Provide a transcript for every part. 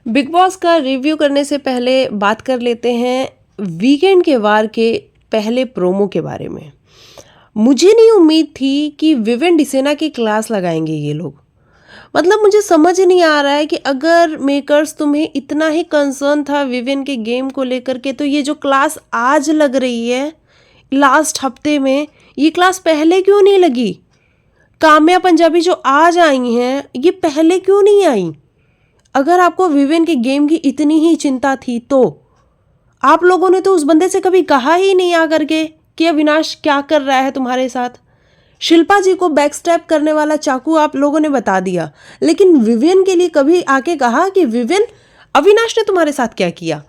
Big boss का review करने से पहले बात कर लेते हैं वीकेंड के वार के पहले प्रोमो के बारे में। मुझे नहीं उम्मीद थी कि विवेन डिसेना की क्लास लगाएंगे ये लोग। मतलब मुझे समझ नहीं आ रहा है कि अगर मेकर्स तुम्हें इतना ही कंसर्न था विवेन के गेम को लेकर के, तो ये जो क्लास आज लग रही है लास्ट हफ्ते में, ये क्लास पहले क्यों नहीं लगी? काम्या पंजाबी जो आज आई हैं ये पहले क्यों नहीं आई? अगर आपको विवेन के गेम की इतनी ही चिंता थी तो आप लोगों ने तो उस बंदे से कभी कहा ही नहीं आकर के कि अविनाश क्या कर रहा है तुम्हारे साथ। शिल्पा जी को बैकस्टैप करने वाला चाकू आप लोगों ने बता दिया, लेकिन विवेन के लिए कभी आके कहा कि विवेन, अविनाश ने तुम्हारे साथ क्या किया?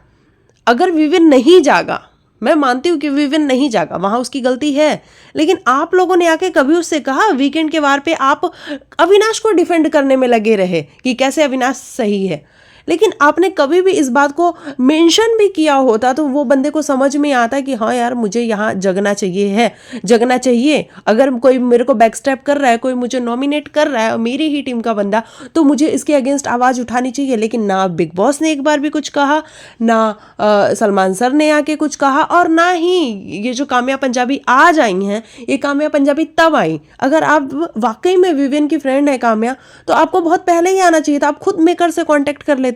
अगर विवेन नहीं जागा, मैं मानती हूँ कि विवेन नहीं जागा, वहां उसकी गलती है, लेकिन आप लोगों ने आके कभी उससे कहा? वीकेंड के वार पे आप अविनाश को डिफेंड करने में लगे रहे कि कैसे अविनाश सही है, लेकिन आपने कभी भी इस बात को मेंशन भी किया होता तो वो बंदे को समझ में आता कि हाँ यार मुझे यहाँ जगना चाहिए है, जगना चाहिए। अगर कोई मेरे को बैकस्टैप कर रहा है, कोई मुझे नॉमिनेट कर रहा है मेरी ही टीम का बंदा, तो मुझे इसके अगेंस्ट आवाज़ उठानी चाहिए। लेकिन ना बिग बॉस ने एक बार भी कुछ कहा, ना सलमान सर ने आके कुछ कहा, और ना ही ये जो काम्या पंजाबी आज आई हैं, ये काम्या पंजाबी तब आई। अगर आप वाकई में विवेन की फ्रेंड है काम्या, तो आपको बहुत पहले ही आना चाहिए था। आप खुद मेकर से कांटेक्ट कर लेती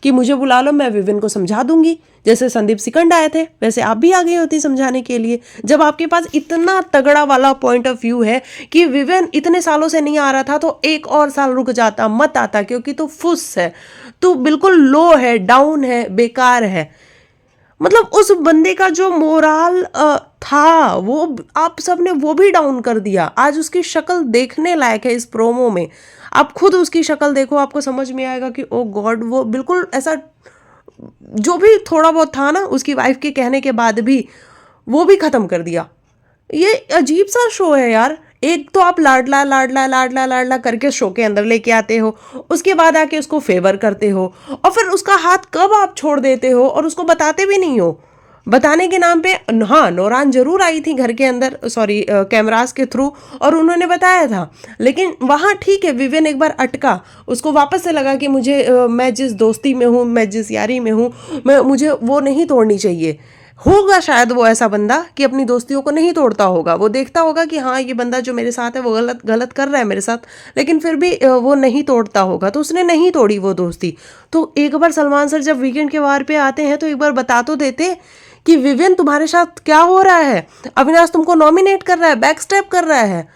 कि मुझे बुला लो, मैं विवेन को समझा दूंगी। जैसे संदीप सिकंद आए थे वैसे आप भी आ गई होती समझाने के लिए। जब आपके पास इतना तगड़ा वाला पॉइंट ऑफ व्यू है कि विवेन इतने सालों से नहीं आ रहा था तो एक और साल रुक जाता, मत आता, क्योंकि तू फुस है, तू बिल्कुल लो है, डाउन है, बेकार है। मतलब उस बंदे का जो मोराल था वो आप सब ने वो भी डाउन कर दिया। आज उसकी शक्ल देखने लायक है इस प्रोमो में। आप खुद उसकी शक्ल देखो, आपको समझ में आएगा कि ओ गॉड, वो बिल्कुल ऐसा जो भी थोड़ा बहुत था ना उसकी वाइफ के कहने के बाद भी वो भी खत्म कर दिया। ये अजीब सा शो है यार। एक तो आप लाडला लाडला लाडला लाडला करके शो के अंदर लेके आते हो, उसके बाद आके उसको फेवर करते हो, और फिर उसका हाथ कब आप छोड़ देते हो और उसको बताते भी नहीं हो। बताने के नाम पे, हाँ नौरान जरूर आई थी घर के अंदर, सॉरी कैमरास के थ्रू, और उन्होंने बताया था, लेकिन वहाँ ठीक है विवेन एक बार अटका, उसको वापस से लगा कि मुझे मैं जिस दोस्ती में हूँ, मैं जिस यारी में हूँ, मुझे वो नहीं तोड़नी चाहिए। होगा शायद वो ऐसा बंदा कि अपनी दोस्तियों को नहीं तोड़ता होगा, वो देखता होगा कि हाँ ये बंदा जो मेरे साथ है वो गलत गलत कर रहा है मेरे साथ, लेकिन फिर भी वो नहीं तोड़ता होगा, तो उसने नहीं तोड़ी वो दोस्ती। तो एक बार सलमान सर जब वीकेंड के वार पे आते हैं तो एक बार बता तो देते कि विवेन तुम्हारे साथ क्या हो रहा है, अविनाश तुमको नॉमिनेट कर रहा है, बैकस्टैप कर रहा है।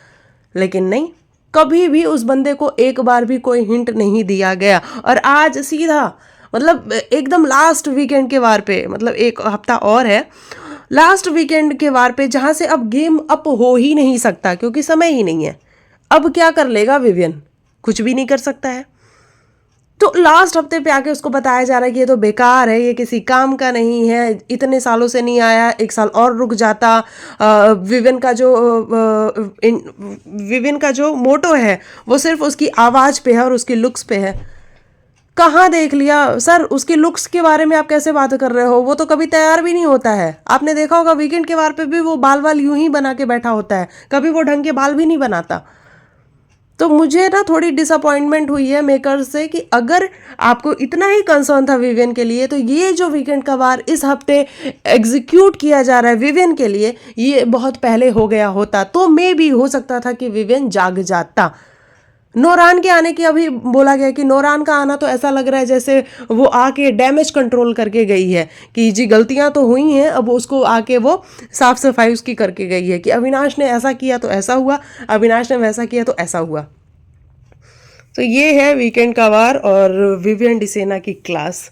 लेकिन नहीं, कभी भी उस बंदे को एक बार भी कोई हिंट नहीं दिया गया। और आज सीधा मतलब एकदम लास्ट वीकेंड के वार पे, मतलब एक हफ्ता और है लास्ट वीकेंड के वार पे, जहां से अब गेम अप हो ही नहीं सकता क्योंकि समय ही नहीं है। अब क्या कर लेगा विवेन? कुछ भी नहीं कर सकता है। तो लास्ट हफ्ते पे आके उसको बताया जा रहा है कि ये तो बेकार है, ये किसी काम का नहीं है, इतने सालों से नहीं आया, एक साल और रुक जाता। विवेन का जो मोटो है वो सिर्फ उसकी आवाज़ पे है और उसकी लुक्स पे है। कहाँ देख लिया सर? उसके लुक्स के बारे में आप कैसे बात कर रहे हो? वो तो कभी तैयार भी नहीं होता है। आपने देखा होगा वीकेंड के वार पे भी वो बाल वाल यूं ही बना के बैठा होता है, कभी वो ढंग के बाल भी नहीं बनाता। तो मुझे ना थोड़ी डिसअपॉइंटमेंट हुई है मेकर से कि अगर आपको इतना ही कंसर्न था विवेन के लिए, तो ये जो वीकेंड का वार इस हफ्ते एग्जीक्यूट किया जा रहा है विवेन के लिए, ये बहुत पहले हो गया होता तो मे भी हो सकता था कि विवेन जाग जाता। नौरान के आने की अभी बोला गया कि नौरान का आना तो ऐसा लग रहा है जैसे वो आके डैमेज कंट्रोल करके गई है कि जी गलतियां तो हुई हैं, अब उसको आके वो साफ सफाई उसकी करके गई है कि अविनाश ने ऐसा किया तो ऐसा हुआ, अविनाश ने वैसा किया तो ऐसा हुआ। तो ये है वीकेंड का वार और विवियन डिसेना की क्लास।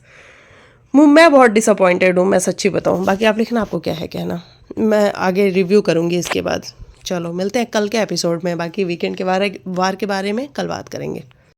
मैं बहुत डिसअपॉइंटेड हूँ, मैं सच्ची बताऊँ। बाकी आप लिखना आपको क्या है कहना, मैं आगे रिव्यू करूँगी इसके बाद। चलो मिलते हैं कल के एपिसोड में, बाकी वीकेंड के वार के बारे में कल बात करेंगे।